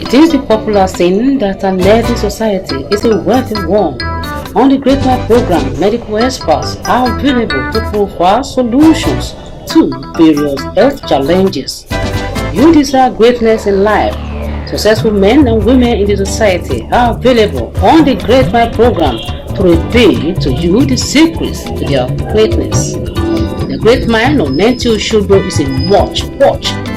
It is the popular saying that an healthy society is a wealthy one. On the Great Mind program, medical experts are available to provide solutions to various health challenges. You desire greatness in life. Successful men and women in the society are available on the Great Mind program to reveal to you the secrets to their greatness. The Great Mind of Nenti Oshogbo is a watch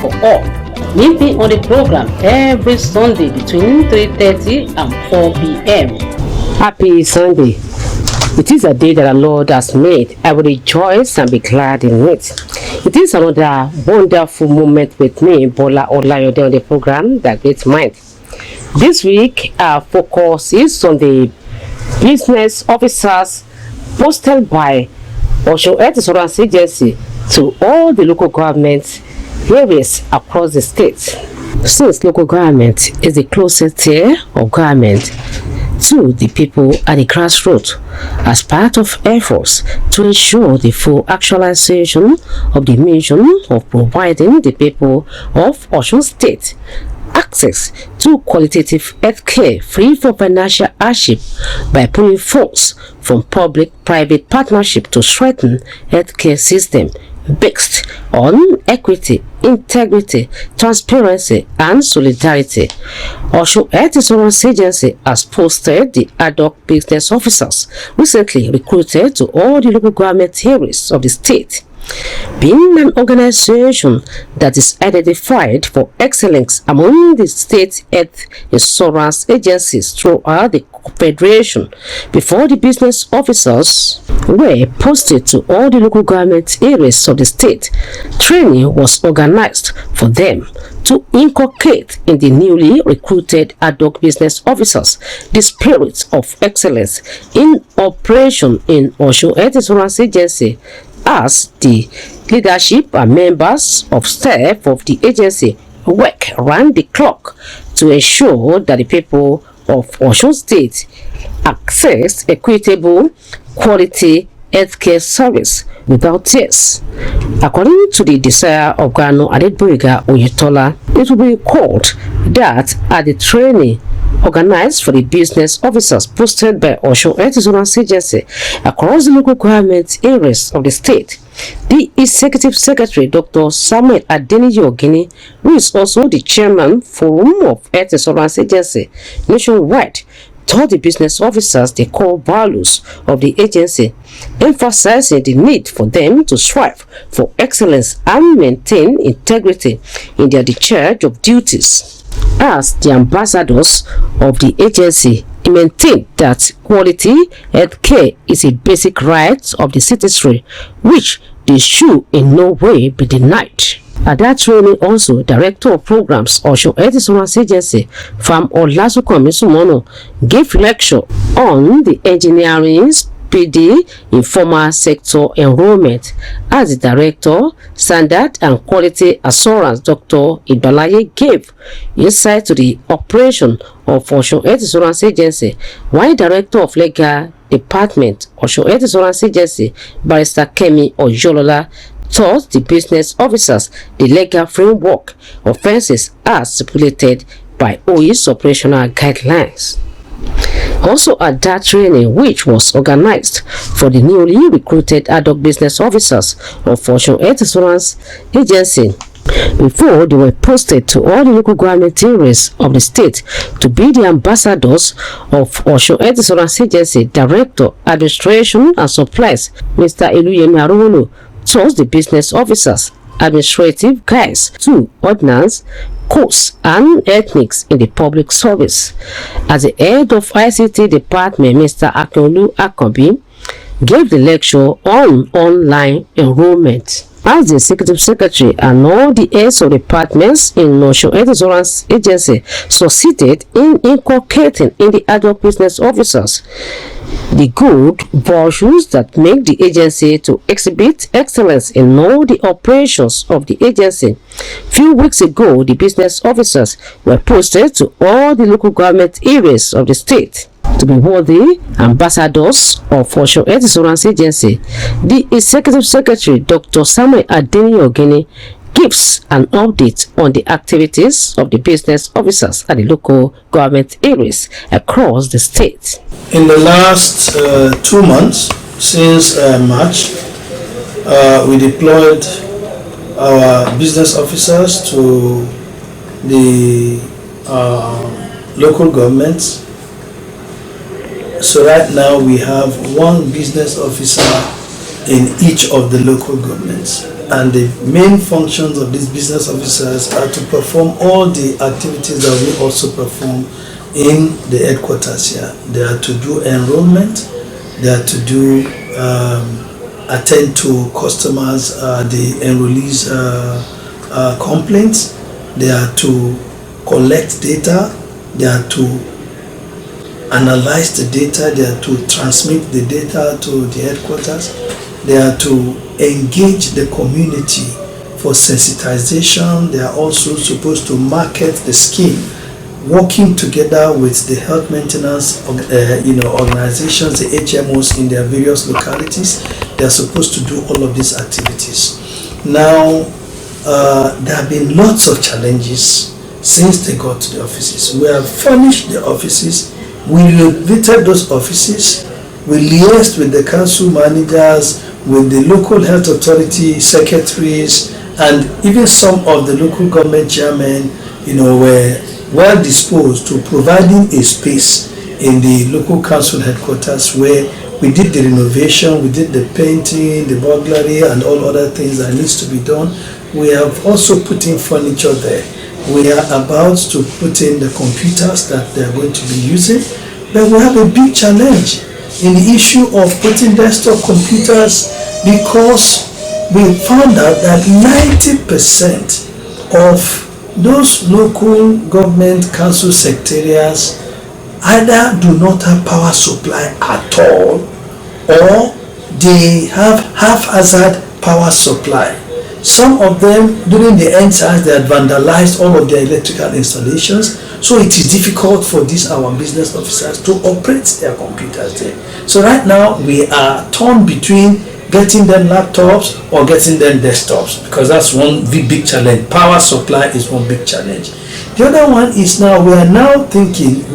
for all. Meet me on the program every Sunday between 3:30 and 4 p.m. Happy Sunday. It is a day that the Lord has made. I will rejoice and be glad in it. It is another wonderful moment with me, Bola Olayode, on the program, The Great Mind. This week, our focus is on the business officers posted by Osun Health Insurance Agency to all the local government areas across the state. Since local government is the closest tier of government to the people at the grassroots, as part of efforts to ensure the full actualization of the mission of providing the people of Osun State access to qualitative health care free from financial hardship by pulling funds from public-private partnership to strengthen healthcare system based on equity, integrity, transparency, and solidarity. Osun Health Insurance Agency has posted the ad hoc business officers recently recruited to all the local government areas of the state. Being an organization that is identified for excellence among the state health insurance agencies throughout the Federation, before the business officers were posted to all the local government areas of the state, training was organized for them to inculcate in the newly recruited ad hoc business officers the spirit of excellence in operation in Osun Health Insurance Agency, as the leadership and members of staff of the agency work around the clock to ensure that the people of Osun State access equitable, quality healthcare service without tears. According to the desire of Gano Adeboyega Oyetola, it will be recalled that at the training organized for the business officers posted by Osun Health Insurance Agency across the local government areas of the state, the Executive Secretary, Dr. Samuel Adeniyi Ogini, who is also the Chairman Forum of Health Insurance Agency nationwide, told the business officers the core values of the agency, emphasizing the need for them to strive for excellence and maintain integrity in their discharge of duties. As the ambassadors of the agency, he maintained that quality health care is a basic right of the citizenry, which they should in no way be denied. At that training also, Director of Programs, Osun Health Insurance Agency, Farm Olasunkami Sumono, gave lecture on the engineering PD informal sector enrollment. As the Director, Standard and Quality Assurance, Dr. Ibalaye, gave insight to the operation of Osun Health Insurance Agency, while Director of Legal Department, Osun Health Insurance Agency, Barrister Kemi Oyolola, taught the business officers the legal framework offenses as stipulated by OI's operational guidelines. Also at that training, which was organized for the newly recruited ad hoc business officers of Osun Health Insurance Agency, before they were posted to all the local government areas of the state to be the ambassadors of Osun Health Insurance Agency, Director, Administration and Supplies, Mr. Eluyemi Arowolo, told the business officers administrative guides to ordnance, course and ethnics in the public service. As the head of ICT department, Mr. Akinolu Akanbi, gave the lecture on online enrollment. As the Executive Secretary and all the heads of departments in Osun Health Insurance Agency succeeded in inculcating in the ad hoc business officers the good virtues that make the agency to exhibit excellence in all the operations of the agency. Few weeks ago, the business officers were posted to all the local government areas of the state to be worthy ambassadors of Osun Health Insurance Agency. The Executive Secretary, Dr. Samuel Adeniyi Ogini, gives an update on the activities of the business officers at the local government areas across the state. In the last 2 months, since March, we deployed our business officers to the local governments. So right now we have one business officer in each of the local governments, and the main functions of these business officers are to perform all the activities that we also perform in the headquarters here. They are to do enrollment, they are to do attend to customers, the enrollees complaints, they are to collect data, they are to analyze the data, they are to transmit the data to the headquarters, they are to engage the community for sensitization, they are also supposed to market the scheme, working together with the health maintenance organizations, the HMOs in their various localities. They are supposed to do all of these activities. Now, there have been lots of challenges since they got to the offices. We have furnished the offices, we renovated those offices, we liaised with the council managers, with the local health authority secretaries, and even some of the local government chairmen, were well disposed to providing a space in the local council headquarters where we did the renovation, we did the painting, the burglary, and all other things that needs to be done. We have also put in furniture there. We are about to put in the computers that they are going to be using, but we have a big challenge in the issue of putting desktop computers, because we found out that 90% of those local government council secretariats either do not have power supply at all, or they have haphazard power supply. Some of them, during the EndSARS, they had vandalized all of their electrical installations, so it is difficult for these our business officers to operate their computers there. So right now we are torn between getting them laptops or getting them desktops, because that's one big challenge. Power supply is one big challenge. The other one is now we are now thinking,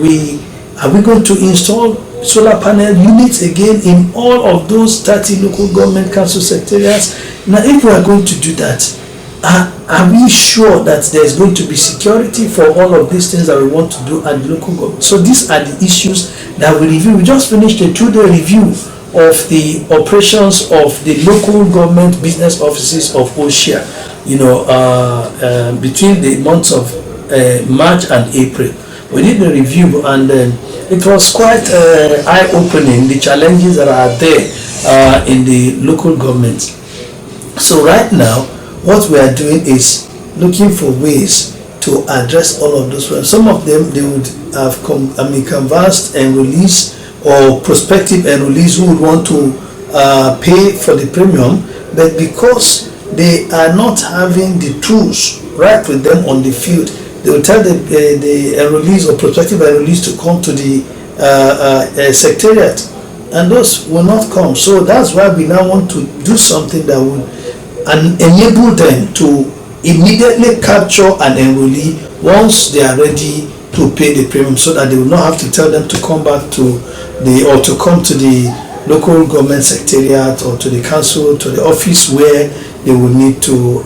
are we going to install solar panel units again in all of those 30 local government council secretariats? Now, if we are going to do that, are we sure that there's going to be security for all of these things that we want to do at the local government? So these are the issues that we review. We just finished a 2-day review of the operations of the local government business offices of OSHA, between the months of March and April. We did the review, and it was quite eye-opening, the challenges that are there in the local government. So right now, what we are doing is looking for ways to address all of those problems. Some of them, they would have canvassed enrollees or prospective enrollees who would want to pay for the premium, but because they are not having the tools right with them on the field, they will tell the enrollees or prospective enrollees to come to the secretariat, and those will not come. So that's why we now want to do something that would enable them to immediately capture an enrollee once they are ready to pay the premium, so that they will not have to tell them to come back to come to the local government secretariat or to the council, to the office, where they will need to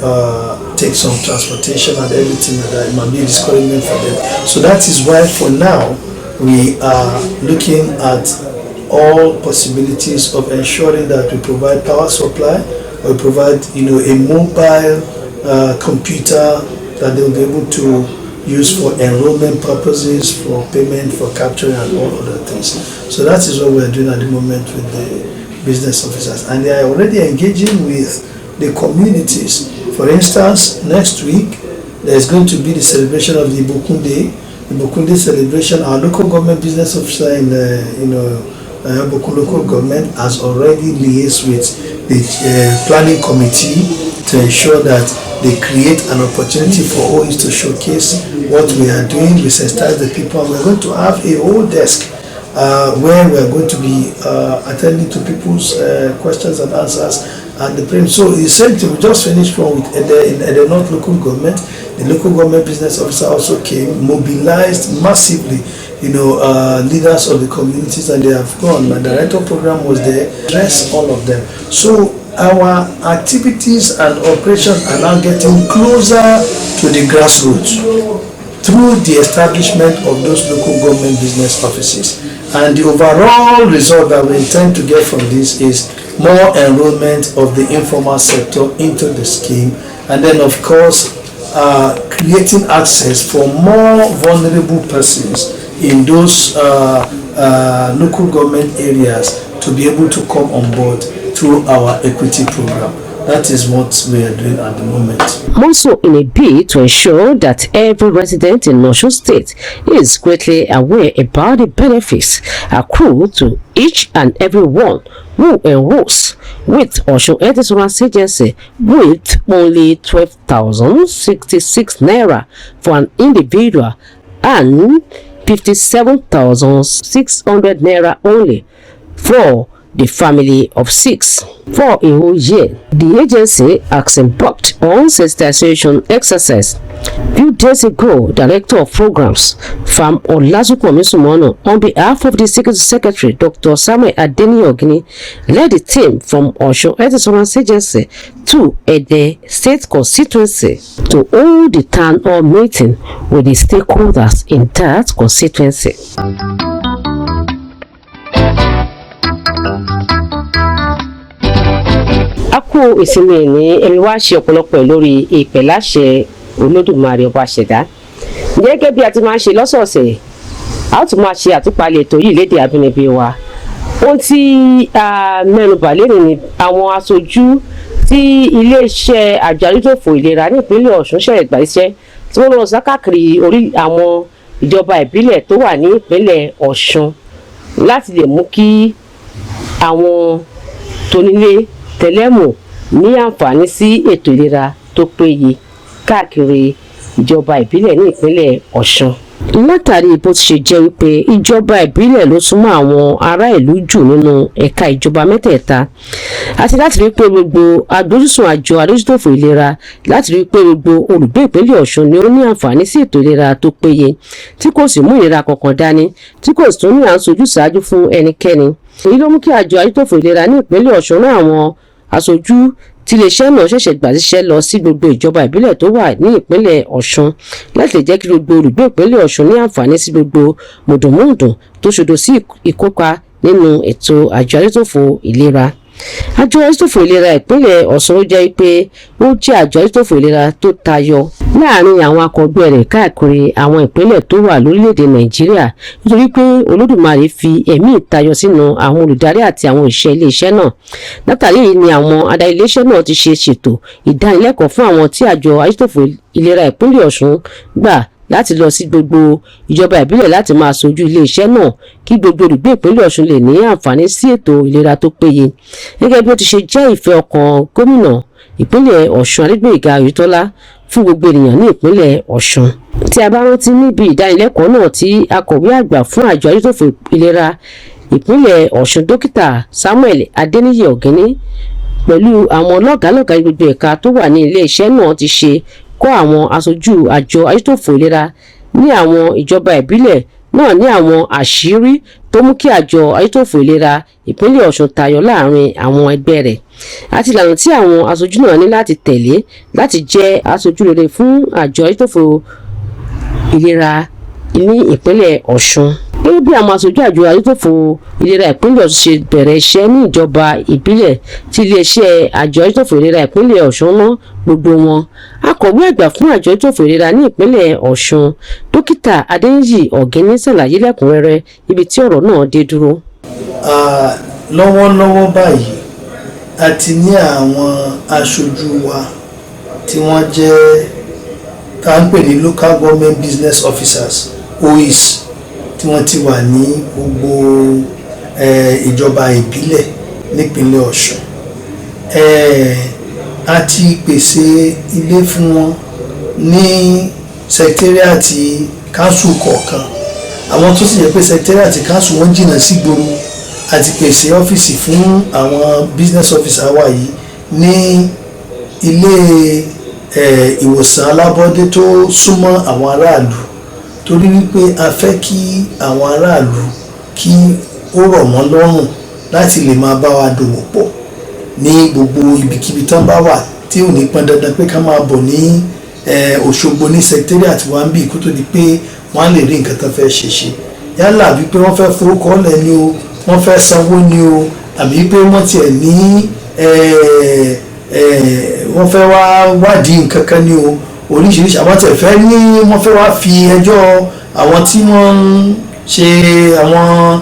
take some transportation and everything like that. It might be a discouragement for them. So that is why for now we are looking at all possibilities of ensuring that we provide power supply, or provide a mobile computer that they will be able to use for enrollment purposes, for payment, for capturing, and all other things. So that is what we are doing at the moment with the business officers, and they are already engaging with the communities. For instance, next week there is going to be the celebration of the Bokunde. The Bokunde celebration. Our local government business officer in Bokun local government has already liaised with the planning committee to ensure that they create an opportunity for OEs to showcase what we are doing, we sensitize the people, and we're going to have a whole desk where we're going to be attending to people's questions and answers and the premium. So the same thing, we just finished one with the North local government. The local government business officer also came, mobilized massively, leaders of the communities, and they have gone. My director program was there, addressed all of them. So our activities and operations are now getting closer to the grassroots through the establishment of those local government business offices. And the overall result that we intend to get from this is more enrollment of the informal sector into the scheme, and then of course creating access for more vulnerable persons in those local government areas to be able to come on board through our equity program. That is what we are doing at the moment. Also, in a bid to ensure that every resident in Osun State is greatly aware about the benefits accrued to each and every one who enrolls with Osun Health Insurance Agency, with only 12,066 naira for an individual and 57,600 naira only for the family of 6 for a whole year. The agency has embarked on sensitization exercise. Few days ago, Director of Programs, Farm Olazukomi Sumono, on behalf of the Secretary, Dr. Samuel Adeniyi, led the team from Osun Health Insurance Agency to Ede State constituency to hold the town hall meeting with the stakeholders in that constituency. A kú ìsinmi ní ẹ̀mí wá ṣe ọ̀pọ̀lọpọ̀ lórí ìpè láṣẹ Olódùmarè ọba ṣẹ̀dá. Gẹ́gẹ́ bí a ti máa ń ṣe lọ́sọ̀ọ̀sẹ̀, a ó tún máa ṣe àtúpalẹ̀ ètò yìí lédè abínibí wa. Ohun tí a mẹ́nubà lónìí ni àwọn aṣojú tí iléeṣẹ́ àjọ àdójútòfò ìlera ní ìpínlẹ̀ Ọ̀ṣun ṣẹ̀ṣẹ̀ gbà iṣẹ́ tí wọ́n lọ sákàkiri orí àwọn ìjọba ìbílẹ̀ tó wà ní ìpínlẹ̀ Ọ̀ṣun láti lè mú kí àwọn tónílé tẹlẹ́mù ní àǹfààní sí ètò ìlera tó péye káàkiri ìjọba ìbílẹ̀ ní ìpínlẹ̀ Ọ̀ṣun. Látàrí bó ti ṣe jẹ́ wípé ìjọba ìbílẹ̀ ló súnmọ́ àwọn ará ìlú jù nínú ẹ̀ka ìjọba mẹ́tẹ̀ẹ̀ta, àti láti rí pé gbogbo agbójúsùn àjọ àdójútòfò ìlera láti rí pé gbogbo olùgbé ìpínlẹ̀ Ọ̀ṣun ni ó ní àǹfààní sí ètò ìlera tó péye tí kò sì mú ìnira kankan dání, tí kò sì tún ní à ń sojú ṣáájú fún ẹnikẹ́ni. Èyí ló mú kí àjọ àdójútòfò ìlera ní ìpínlẹ̀ Ọ̀ṣun rán àwọn aṣojú tí iléeṣẹ́ náà ṣẹ̀ṣẹ̀ gbà síṣẹ́ lọ sí gbogbo ìjọba ìbílẹ̀ tó wà ní ìpínlẹ̀ Ọ̀ṣun láti lè jẹ́ kí gbogbo olùgbé ìpínlẹ̀ Ọ̀ṣun ní àǹfààní sí gbogbo mùdùnmúdùn tó ṣodo sí ìkópa nínú ètò àjọ àdójútòfò ìlera. Àjọ àdójútòfò ìlera ìpínlẹ̀ Ọ̀ṣun ló jẹ́ pé ó jẹ́ àjọ àdójútòfò ìlera tó tayọ láàrin àwọn akọgbẹ́ rẹ̀ káàkiri àwọn ìpínlẹ̀ tó wà lórílẹ̀‐èdè Nàìjíríà, nítorí pé Olódùmarè fi ẹ̀mí ìtayọ sínú àwọn olùdarí àti àwọn òṣìṣẹ́ iléeṣẹ́ náà. Látàrí èyí ni àwọn adarí iléeṣẹ́ náà ti ṣètò ìdánilẹ́kọ̀ọ́ fún àwọn tí àjọ àdójútòfò ìlera ìpínlẹ̀ Ọ̀ṣun gbà láti lọ sí gbogbo ìjọba ìbílẹ̀ láti máa ṣojú iléeṣẹ́ náà kí gbogbo olùgbé ìpínlẹ̀ Ọ̀ṣun lè ní àǹfààní sí ètò ìlera tó péye. Gẹ́gẹ́ bí ó ti ṣe jẹ́ ìfẹ́ ọkàn gómìnà ìpínlẹ̀ Ọ̀ṣun Adégbóyèga Oyètọ́lá fún gbogbo ènìyàn ní ìpínlẹ̀ Ọ̀ṣun. Tí a bá rántí níbi ìdánilẹ́kọ̀ọ́ náà tí akọ̀wé àgbà fún àjọ àdójútòfò ìlera ìpínlẹ̀ Ọ̀ṣun Dókítà Samuel Adeniyi pẹ̀lú àwọn lọ́gàálọ́gàá gbogbo ẹ̀ka tó wà ní ilé-iṣẹ́ náà ti ṣe kọ́ àwọn aṣojú àjọ àdójútòfò ìlera ní àwọn ìjọba ìbílẹ̀ náà ní àwọn àṣírí tó mú kí àjọ àdójútòfò ìlera ìpínlẹ̀ Ọ̀ṣun tayọ láàrin àwọn ẹgbẹ́ rẹ̀, àti ìlànà tí àwọn aṣojú náà ní láti tẹ̀lé láti jẹ́ aṣojú rere fún àjọ àdójútòfò ìlera ní ìpínlẹ̀ Ọ̀ṣun. Gẹ́gẹ́ bí àwọn aṣojú àjọ àdójútòfò ìlera ìpínlẹ̀ Ọ̀ṣun ṣe bẹ̀rẹ̀ iṣẹ́ ní ìjọba ìbílẹ̀ tí iléeṣẹ́ àjọ àdójútòfò ìlera ìpínlẹ̀ Ọ̀ṣun ná gbogbo wọn, akọ̀wé àgbà fún àjọ àdójútòfò ìlera ní ìpínlẹ̀ Ọ̀ṣun Dókítà Adeniyi ṣàlàyé lẹ́kùnrẹ́rẹ́ ibi tí ọ̀rọ̀ náà dé dúró. Lọ́wọ́lọ́wọ́ báyìí a ti ní àwọn aṣojú wa tí wọ́n jẹ́ tá ń pè ní local government business officers OIS tí wọ́n ti wà ní gbogbo ìjọba ìbílẹ̀ nípínlẹ̀ Ọ̀ṣun. A ti pèsè ilé fún wọn ní sẹkítẹ́rìàtì káńsù kọ̀ọ̀kan. Àwọn tó sì yẹ pé sẹkítẹ́rìàtì káńsù wọn jìnnà sí gbòòrò, a ti pèsè ọ́fíìsì fún àwọn business officer wa yìí ní ilé ìwòsàn alábọ́dé tó súnmọ́ àwọn aráàlú, torí wípé a fẹ́ kí àwọn aráàlú kí ó rọ̀ wọ́n lọ́rùn láti lè máa bá wa dòwò pọ̀ ní gbogbo ibikíbi tán bá wà, tí ò ní pọn dandan pé ká máa bọ̀ ní Òṣogbo ní secretariat wa ń bí kó tó di pé wọ́n á lè rí nǹkan tán fẹ́ ṣe yálà wípé wọ́n fẹ́ forúkọ lẹ̀ ni o, wọ́n fẹ́ sanwó ni o, àbí pé wọ́n tiẹ̀ ní wọ́n fẹ́ wá wádìí nǹkan kan ni o, oríṣiríṣi àwọn tẹ̀ fẹ́ ní wọ́n fẹ́ wá fi ẹjọ́ àwọn tí wọ́n ń ṣe àwọn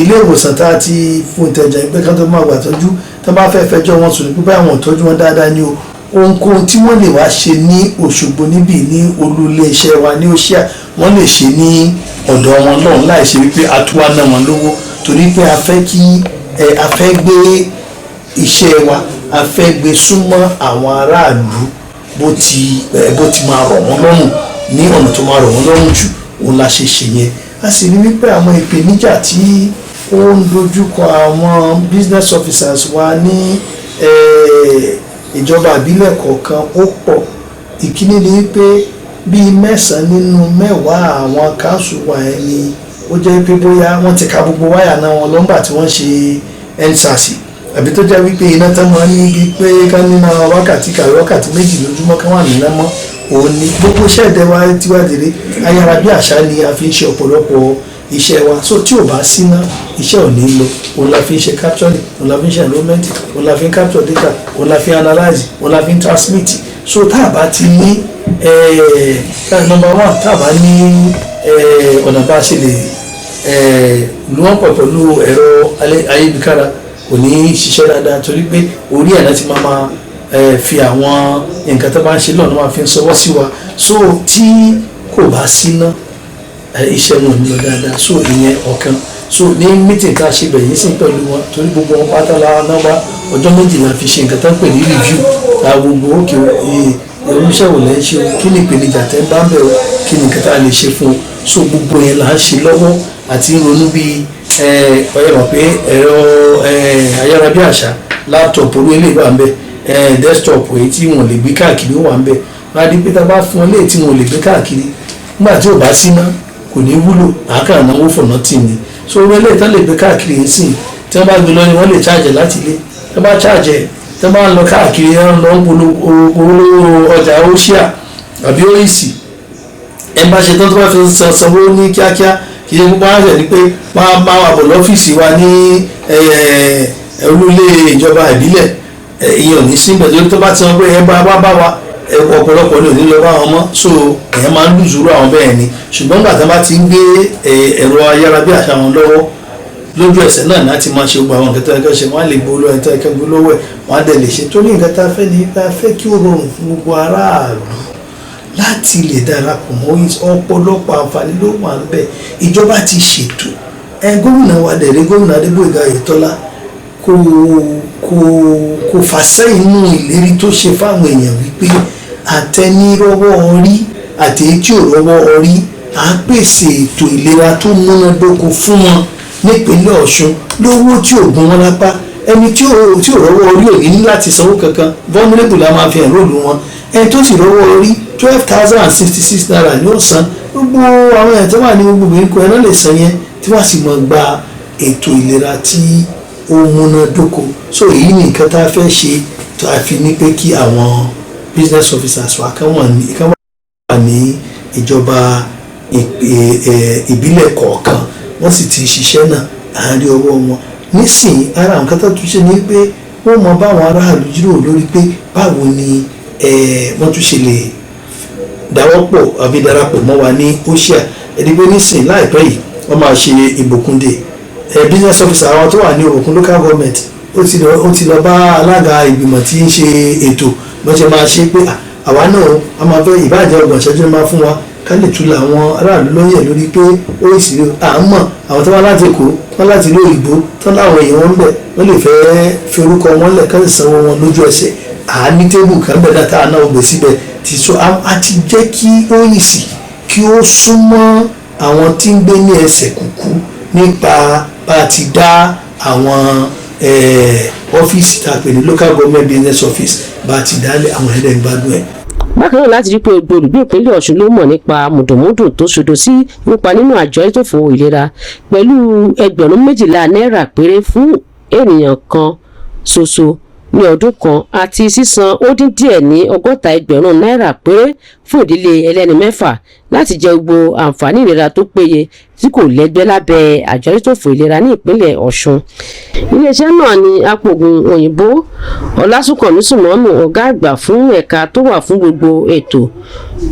ilé ìwòsàn tá a ti fún ìtẹ̀jẹ̀ pé kán tó máa gbà tọ́jú tó bá fẹ́ fẹjọ́ wọn sùn ní pípẹ́ àwọn ìtọ́jú wọn dáadáa ni o, ohunkóhun tí wọ́n lè wá ṣe ní Òṣogbo níbí ní olú iléeṣẹ́ wa ní Òṣìà wọ́n lè ṣe ní ọ̀dọ̀ wọn lọ́hùn láì ṣe wípé a tún wá ná wọn lówó, torí pé a fẹ́ gbé iṣẹ́ wa, a fẹ́ gbé súnmọ́ àwọn aráàlú bó ti máa rọ̀ wọ́n lọ́rùn ní ọ̀nà tó máa rọ̀ wọ́n lọ́rùn jù, òun la ṣe yẹn. A sì rí wípé àwọn ìpèníjà tí ó ń dojúkọ àwọn business officers wa ní ìjọba ìbílẹ̀ kọ̀ọ̀kan ó pọ̀. Ìkíní ni wípé bíi 9 nínú 10 àwọn káńsù wa ẹni ó jẹ́ pé bóyá wọ́n ti ka gbogbo wáyà náà wọn lọ́ngbà tí wọ́n ṣe EndSARS, àbí tó jẹ́ wípé iná tán máa ń ní pé ká nínú wákàtí 2 lójúmọ́ ká wà níná mọ́, òun ni gbogbo iṣẹ́ ìdẹ wa tiwádìí ayárabíàṣá ni a fi ń ṣe ọ̀pọ̀lọpọ̀ iṣẹ́ wa, so tí ò bá síná iṣẹ́ ò ní lọ, òun la fi ń ṣe capturing, òun la fi ń ṣe enrollment, òun la fi ń capture data, òun la fi ń analyze, òun la fi ń transmit. So tá a bá ti ní number 1, tá a bá ní ọ̀nà bá ṣe lè lu wọ́n pọ̀ pẹ̀lú ẹ̀rọ ayélujára kò ní ṣiṣẹ́ dáadáa, torí pé orí ẹ̀ náà ti máa fi àwọn nǹkan tó bá ń ṣe lọ́nà máa fi ń sọwọ́ sí wa, so tí kò bá síná iṣẹ́ náà ń lọ dáadáa. So ìyẹn ọ̀kan. So ní meeting tá a ṣe bẹ̀yìn sí pẹ̀lú wọn, torí gbogbo wọn pátá la náà wá ọjọ́ 2 la fi ṣe nǹkan tó ń pè ní review ta gbogbo òkè irúṣẹ́ wò lẹ́ ṣe o, kí ni ìpèníjà tẹ́ ń bá bẹ̀ o, kí ni nǹkan tá a lè ṣe fún o. So gbogbo yẹn là ń ṣe lọ́wọ́ àti ronú bí ọ̀yẹ́ mọ̀ pé ẹ̀rọ ayárabíàṣá laptop orí ilé ìwà ń bẹ, desktop èyí tí wọ́n lè gbé káàkiri ó wà ń bẹ, wọ́n á di pé tá a bá fún ọ léyìí tí wọ́n lè gbé káàkiri nígbà tí ò bá síná kò ní wúlò, àákàn náwó for nothing ni. So orí ilé ìtàn lè gbé káàkiri yìí sìn, tí wọ́n bá gbé lọ ni wọ́n lè charge láti ilé, tí wọ́n bá charge tí wọ́n bá ń lọ káàkiri lọ ń polówó ọjà Òṣìà àbí Òyìsì, ẹ bá ṣe tán tó bá fi sanwó ní kíákíá, kì í ṣe púpọ̀ àṣẹ ni pé máa wà bọ̀ lọ́fíìsì wa ní olúlé ìjọba ìbílẹ̀, ìyẹn ò ní sí ìgbà tó bá ti wọn pé ẹ bá wa ọ̀pọ̀lọpọ̀ ní òní lọ bá wọn mọ́, so èèyàn máa ń lùzúrú àwọn bẹ́ẹ̀ ni. Ṣùgbọ́n nígbà tí wọ́n bá ti ń gbé ẹ̀rọ ayárabíàṣá wọn lọ́wọ́ lójú ẹsẹ̀ náà láti máa ṣe gbogbo àwọn nǹkan tó ẹ̀kọ́ ṣe, wọ́n á lè gbó lọ́wọ́ ẹ̀tọ́ ẹ̀kọ́ gbó lọ́wọ́ ẹ̀, wọ́n á dẹ̀ lè ṣe. Torí nǹkan tá a fẹ́ ni pé a fẹ́ kí ó rọrùn fún gbogbo aráàlú láti lè darapọ̀ mọ́ ọ̀pọ̀lọpọ̀ àǹfààní ló wà ń bẹ̀. Ìjọba ti ṣètò gómìnà wa dẹ̀rẹ́ gómìnà Adébóyèga Oyètọ́lá kò fà sẹ́yìn nínú ìlérí tó ṣe fáwọn èèyàn wípé àtẹnirọ́wọ́ orí àti etí ò rọ́wọ́ orí à ń pèsè ètò ìlera tó múnádóko fún wọn nípínlẹ̀ Ọ̀ṣun lówó tí ò gún wọn lápá. Ẹni tí ò rọ́wọ́ orí ò ní láti sanwó kankan, vulnerable la máa fi ẹ̀rọ̀lù wọn. Ẹni tó sì rọ́wọ́ orí 12,066 naira ni ó san. Gbogbo àwọn èèyàn tó wà ní gbogbo ìgbèríko ẹ̀ náà lè san yẹn tí wọ́n sì mọ̀ gba ètò ìlera tí ó múnádóko. So èyí ni nǹkan tá a fẹ́ ṣe tó a fi ní pé kí àwọn business officers wa kán wà ní ìjọba ìbílẹ̀ kọ̀ọ̀kan, wọ́n sì ti ṣiṣẹ́ náà àárín ọwọ́ wọn. Nísìnyí ara nǹkan tó tún ṣe ni pé wọ́n mọ báwọn aráàlú jíròrò lórí pé báwo ni wọ́n tún ṣe lè dáwọ́pọ̀ àbí darapọ̀ mọ́ wa ní Òṣìà. Ẹni pé nísìnyí láìpẹ́ yìí wọ́n máa ṣe Ìbòkúndé business officer àwọn tó wà ní Òbòkun local government ó ti lọ bá alága ìgbìmọ̀ tí ń ṣe ètò bó ṣe máa ṣe pé àwa náà a máa fẹ́ ìbàjẹ́ ọgbọ̀n ìṣẹ́jú máa fún wa ká lè túlẹ̀ àwọn aráàlú lóyè lórí pé ó sì à ń mọ̀ àwọn tó wá láti Èkó wọ́n láti ilé òyìnbó tán láwọn èèyàn wọn bẹ̀ wọ́n lè fẹ́ fi orúkọ wọn lẹ̀ ká lè sanwó wọn lójú ẹsẹ̀ àání tébù kan bẹ̀ dáta àná ògbè síbẹ̀ ti so a ti jẹ́ kí Òyìsì kí ó súnmọ́ àwọn tí ń gbé ní ẹsẹ̀ kùkú nípa bá a ti dá àwọn ọ́fíìsì tá a pè ní local government business office bá a ti dálẹ̀ àwọn ẹ̀dẹ̀ gbádùn ẹ̀. bákan náà láti rí pé gbogbo olùgbé ìpínlẹ̀ Ọ̀ṣun ló mọ̀ nípa mùdùnmúdùn tó ṣodo sí nípa nínú àjọ ètòfò ìlera pẹ̀lú ẹgbẹ̀rún 12 náírà péré fún ènìyàn kan ṣoṣo ní ọdún kan àti sísan ó dín díẹ̀ ní 60 ẹgbẹ̀rún náírà péré fún ìdílé ẹlẹ́ni 6 láti jẹ gbogbo àǹfààní ìlera tó péye tí kò lẹ́gbẹ́ lábẹ́ àjọ ètòfò ìlera ní ìpínlẹ̀ Ọ̀ṣun. iléeṣẹ́ náà ni apògùn òyìnbó Ọlásùnkànmí Sùmọ́nù ọ̀gá àgbà fún ẹ̀ka tó wà fún gbogbo ètò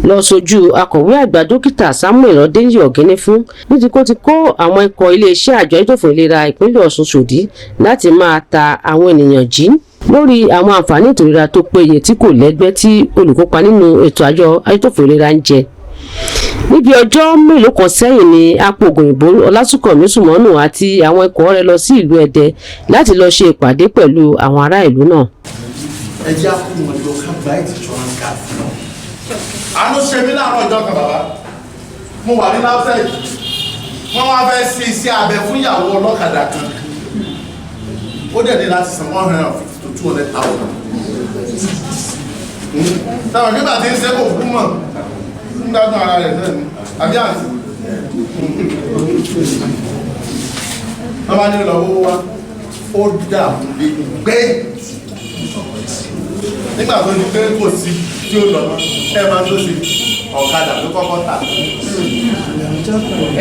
lọ sójú akọ̀wé àgbà dókítà Samuel Ọdẹ́yẹ Ọ̀gẹ́ni fún nítorí kó ti kó àwọn ikọ̀ iléeṣẹ́ àjọ ètòfò ìlera ìpínlẹ̀ Ọ̀ṣun sòdí láti máa ta àwọn ènìyàn jí lórí àwọn àǹfààní ètò ìlera tó péye tí kò lẹ́gbẹ́ tí olùkópa nínú ètò àjọ ètòfò ìlera ń jẹ. níbi ọjọ́ mélòó kan sẹ́yìn ni apògùn òyìnbó Ọlásùnkànmí Sùmọ́nù àti àwọn ikọ̀ rẹ̀ lọ sí ìlú Ẹdẹ láti lọ ṣe ìpàdé pẹ̀lú àwọn ará ìlú náà. ẹ jẹ́ àkókò wọn lọ ká bá insurance card fún ọ. àánú ṣe mí láàárọ̀ ọjọ́ kan bàbá mo wà ní LAUTECH wọ́n wá fẹ́ ṣe iṣẹ́ abẹ fún ìyàwó ọlọ́kadà kan ó dẹ̀ ní láti san 150 to 200,000. táwọn nígbà tí ń ṣe kò fún mọ̀ ń gbádùn ara rẹ̀ náà ni àbí àǹtí wọ́n bá ní lọ́wọ́ wá ó dààmú lé gbé nígbà tó ní pé kò sí tí ó lọ ẹ máa tó ṣe ọ̀kadà ló kọ́kọ́ tà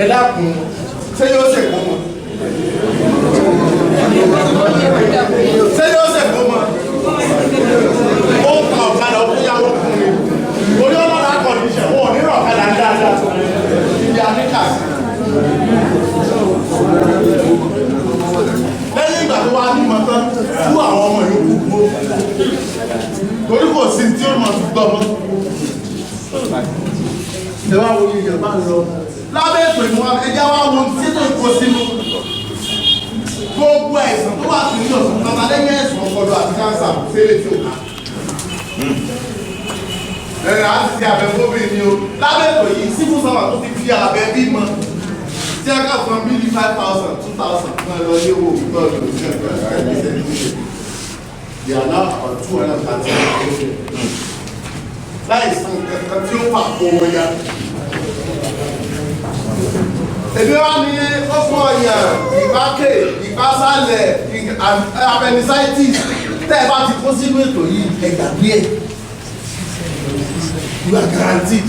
ẹ dákun ṣé yóò ṣe kó mọ̀ ṣé yóò ṣe kó mọ̀ ó ta ọ̀kadà ó yáwó fún mi orí ọlọ́dà kọ̀ọ̀díṣẹ̀ wọn ò ní rọ̀ ọ̀kadà dáadáa ibi àníkà sí. lẹ́yìn ìgbà tó wá ní mọ́tọ́ fún àwọn ọmọ yòókù gbó torí kò sí tí ó mọ̀ gbọ́ mọ́. ẹ wá wo iye bá ń lọ lábẹ́ ètò ìmọ̀ ẹja wá wo tí tó ń kó sínú gbogbo ẹ̀sán tó wà sí ní ọ̀sán tọ́ta lẹ́yìn ẹ̀sán ọpọlọ àti káńsà fẹ́lẹ̀ tí ó ká. ẹ̀rẹ̀ á ti ṣe àbẹ̀fóbìn ni o lábẹ́ ètò yìí sífù sọ́mà tó ti fi àbẹ̀ bímọ tí a ká fún mi ní 5,000 2,000 fún ẹ lọ ilé wo gbọ́dọ̀ ní ẹgbẹ̀rún they are now about 230 láìsàn kankan tí ó fà kó wọn ya. èmi wá ní ọkọ̀ ọ̀yàn ìbákè ìbásálẹ̀ appendicitis tẹ́ ẹ bá ti kó sínú ètò yìí ẹgbàgbé ẹ̀ you are guaranteed.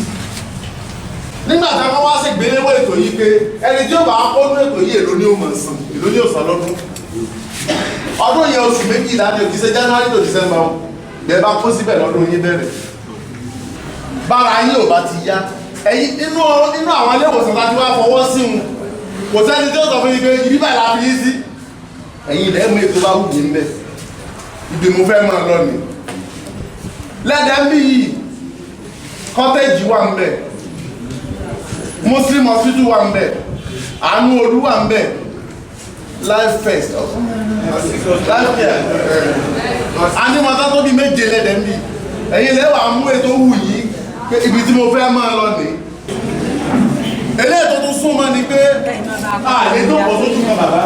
nígbà tí wọ́n wá sí ìgbéléwọ́ ètò yìí pé ẹni tí ó bá kó nínú ètò yìí èlò ní ó mọ̀ sàn èlò ní ó sàn lọ́dún ọdún yẹn oṣù méjìlá ní òkìsẹ́ January to December bẹ́ẹ̀ bá kó síbẹ̀ lọ́dún yín bẹ̀rẹ̀ bára yín ò bá ti yá ẹ̀yin nínú àwọn ilé ìwòsàn láti wá fọwọ́ sí wọn kò sẹ́ni tí ó sọ fún yín pé ibi báyìí la fi yín sí ẹ̀yin ilẹ̀ mú ètò bá wù yín bẹ́ẹ̀ ibi mo fẹ́ máa lọ ni lẹ́dẹ̀ẹ́ bí yìí cottage wà ń bẹ̀ Muslim hospital wà ń bẹ̀ Àánú Olú wà ń bẹ̀ Life First Life Care anímọ̀tá tó bí méje lẹ́dẹ̀ẹ́ bí ẹ̀yin lẹ́wà mú ètò wù yìí pé ibi tí mo fẹ́ máa lọ ní eléyìí tó tún súnmọ́ ni pé ètò ọ̀pọ̀ tó túnmọ̀ bàbá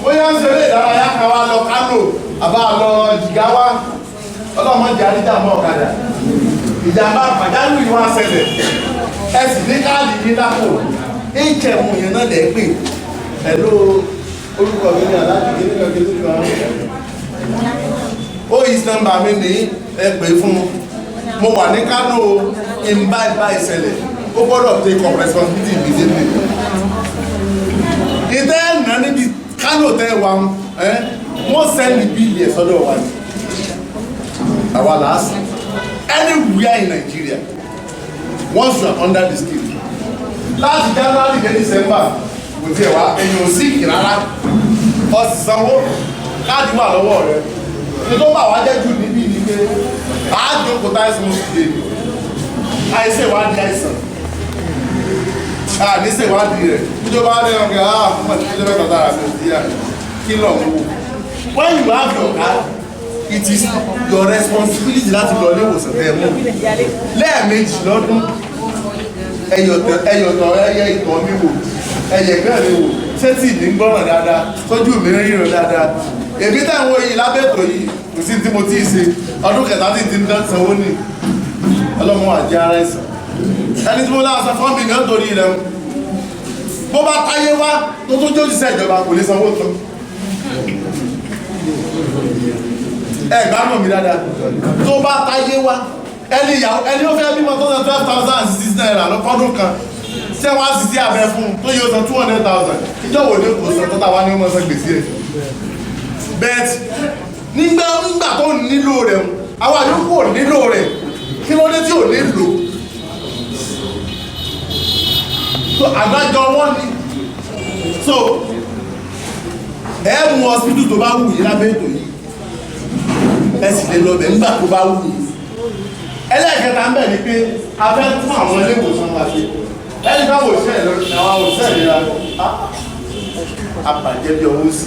ó yá ń ṣeré ìdárayá kan wá lọ Kánò àbá lọ Jìgáwá ọlọ́mọdé àríjàmọ́ ọ̀kadà ìjàmbá pàdánù ìwọ̀n àṣẹlẹ̀ ẹ sì ní káàdì ní lápò ìkẹ̀mù yẹn náà lẹ́ pè ẹ̀lú orúkọ mi ní aláàbí nígbà tí ó ó yí nọ́mbà mi ní ẹ pè fún mo wà ní Kánò ìmbá ìṣẹ̀lẹ̀ ó gbọ́dọ̀ take up responsibility immediately ìtẹ́ ẹ̀nà níbi Kánò tẹ́ wa wọ́n sẹ́ni bíìlì ẹ̀ sọ́dọ̀ wa ní àwa làásì anywhere in Nigeria once you are under the scheme láti January to December kò tiẹ̀ wá ẹ̀yìn ò sí ìrara ọ̀sì sanwó káàdì wà lọ́wọ́ rẹ̀ ní tó bá wá jẹ́ jù níbí ní pé àájókòó táìsàn ṣe àìsàn ìwádìí àìsàn àníṣe ìwádìí rẹ̀ níjọba rẹ̀ ọ̀gá fún àtijọ́ mẹ́ta dára sí ìdíyà kí lọ wò when you have your card it is your responsibility láti lọ ilé ìwòsàn tẹ́ mú lẹ́ẹ̀mejì lọ́dún ẹyọ̀tọ̀ ẹyẹ ìtọ̀ mi wò ẹyẹ gbẹ́ mi wò ṣé tí ní gbọ́ràn dáadáa sójú mi ríran dáadáa èmi táwọn yìí lábẹ́tò yìí kò sí tí mo tí ì ṣe ọdún kẹta tí ti ń dán sanwó ní ọlọ́mọ àjẹ́ ara ẹ̀sán ẹni tí mo láàṣà fún mi ní ọ̀tọ̀rí rẹ̀ bó bá táyé wá tó tó jó òṣìṣẹ́ ìjọba kò lè sanwó tán ẹgbàmọ̀ mi dáadáa tó bá táyé wá ẹni ó fẹ́ bímọ tó san 12,006 naira lọ́kọ́dún kan ṣé wọ́n á sì sí abẹ fún tó yóò san 200,000 ìjọwò ní kò san tó tàwa ní ọmọ san gbèsè rẹ̀ bẹ́ẹ̀ nígbà tó nílò rẹ̀ àwọn àyókù nílò rẹ̀ kí ló dé tí ò nílò so àgbájọ wọn ni so ẹ mú hospital tó bá wù yí lábẹ́ ètò yìí ẹ sì lè lọ bẹ̀ nígbà tó bá wù yí ẹlẹ́ẹ̀kẹta ń bẹ̀ ni pé a fẹ́ fún àwọn ilé ìwòsàn wa ṣe ẹni ká wòṣẹ́ àwọn òṣìṣẹ́ ìlera àbàjẹ́ bí ọwọ́ sí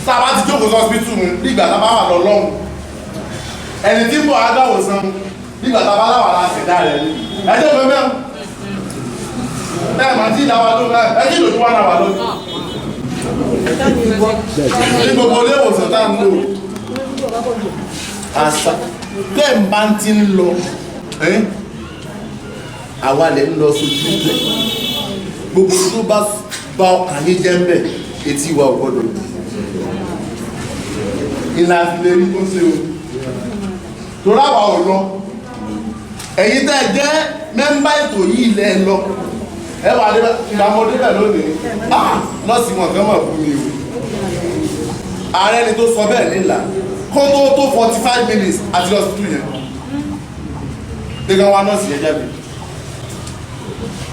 tá a bá ti jókòó hospital mu nígbà tá a bá wà lọ lọ́hùn ẹni tí ń bọ̀ adáwòsàn nígbà tá a bá láwà láti ṣẹ̀dá rẹ̀ ní ẹjọ́ ìfẹ́ mẹ́rin bẹ́ẹ̀ máa tí ìdáwà ló bẹ́ẹ̀ ẹjí lòdú wà náà wà lójú ní gbogbo ilé ìwòsàn tá ń lò àṣà bẹ́ẹ̀ bá ń ti ń lọ àwa lè ń lọ sójú ilẹ̀ gbogbo tó bá bá ọkàn ní jẹ́ ń bẹ̀ etí wa ò gbọ́dọ̀ ìlà àfilẹ́rí tó ṣe o tó ráwà ò lọ ẹ̀yin tẹ́ jẹ́ mẹ́mbà ètò yìí lẹ́ lọ ẹwà ìgbàmọ́dé bẹ̀ lónìí lọ́sí wọn kan mọ̀ fún mi o ààrẹ ni tó sọ bẹ́ẹ̀ nílà kó tó 45 minutes àti lọ sí yẹn tẹ́gbọ́n wa nọ́ọ̀sì yẹn jáde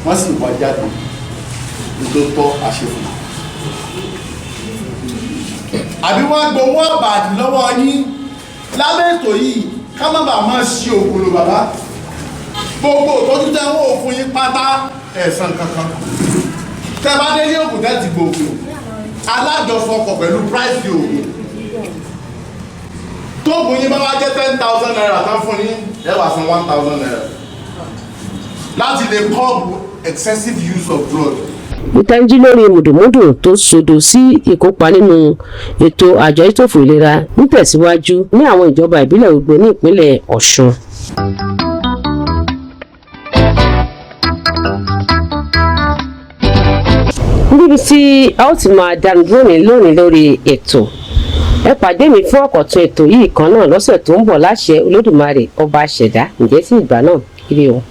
wọ́n sì wá jáde nítorí tọ́ àṣefò àbí wọ́n gbowó àbàdì lọ́wọ́ yín lábẹ́ ètò yìí ká má bàa máa ṣe òkúlù bàbá gbogbo ìtọ́jú tẹ́wọ́ òfin yín pátá ẹ̀sán kankan tẹ́ bá dé ní òkú tẹ́ ti gbòògbò alájọsọpọ̀ pẹ̀lú price di òkú tó bù yín bá wá jẹ́ 10,000 naira tán fún yín ẹ wá san 1,000 naira láti lè curb excessive use of drug. ìtànjí lórí mùdùmùdù tó sodo sí ìkópa nínú ètò àjọ ìtòfò ìlera nítẹ̀síwájú ní àwọn ìjọba ìbílẹ̀ gbogbo ní ìpínlẹ̀ Ọ̀ṣun. níbi tí a ó ti máa dánu dúró ní lónìí lórí ètò ẹ pàdé mi fún ọ̀kọ̀tún ètò yìí kan náà lọ́sẹ̀ tó ń bọ̀ láṣẹ Olódùmarè ọba àṣẹ̀dá ǹjẹ́ sí ìgbà náà ire o.